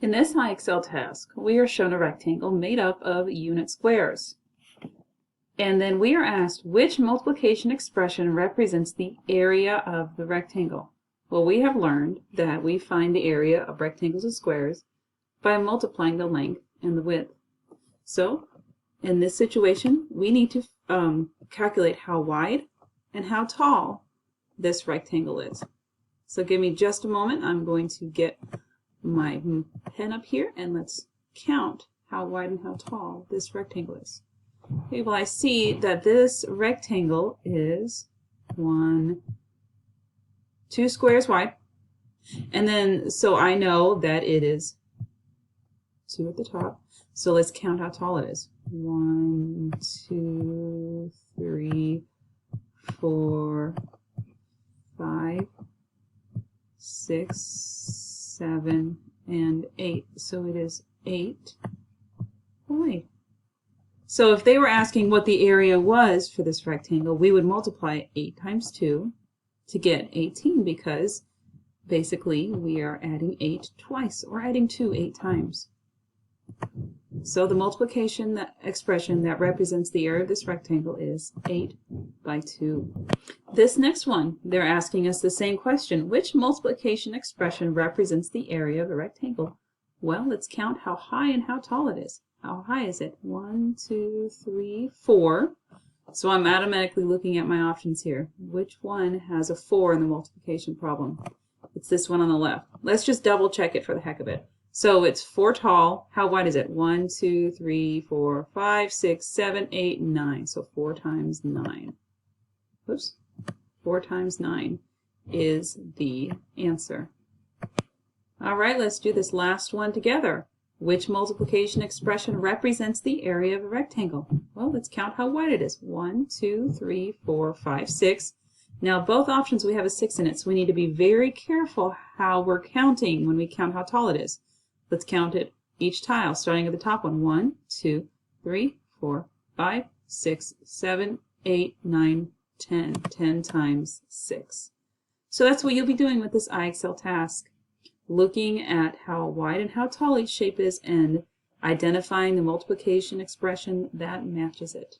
In this iExcel task, we are shown a rectangle made up of unit squares. And then we are asked which multiplication expression represents the area of the rectangle. Well, we have learned that we find the area of rectangles and squares by multiplying the length and the width. So, in this situation, we need to calculate how wide and how tall this rectangle is. So give me just a moment. I'm going to get my pen up here and let's count how wide and how tall this rectangle is. Okay, well, I see that this rectangle is 2 squares wide, and then so I know that it is 2 at the top. So let's count how tall it is. 1, 2, 3, 4, 5, 6, 7, and 8. So it is 8 wide. So if they were asking what the area was for this rectangle, we would multiply 8 times 2 to get 18, because basically we are adding 8 twice, or adding 2 8 times. So the multiplication expression that represents the area of this rectangle is 8 by 2. This next one, they're asking us the same question. Which multiplication expression represents the area of a rectangle? Well, let's count how high and how tall it is. How high is it? 1, 2, 3, 4. So I'm automatically looking at my options here. Which one has a 4 in the multiplication problem? It's this one on the left. Let's just double check it for the heck of it. So it's 4 tall. How wide is it? 1, 2, 3, 4, 5, 6, 7, 8, 9. So 4 times 9. Oops. 4 times 9 is the answer. All right, let's do this last one together. Which multiplication expression represents the area of a rectangle? Well, let's count how wide it is. 1, 2, 3, 4, 5, 6. Now, both options we have a 6 in it, so we need to be very careful how we're counting when we count how tall it is. Let's count it each tile, starting at the top one. 1, 2, 3, 4, 5, 6, 7, 8, 9, 10. 10 times 6. So that's what you'll be doing with this iExcel task. Looking at how wide and how tall each shape is and identifying the multiplication expression that matches it.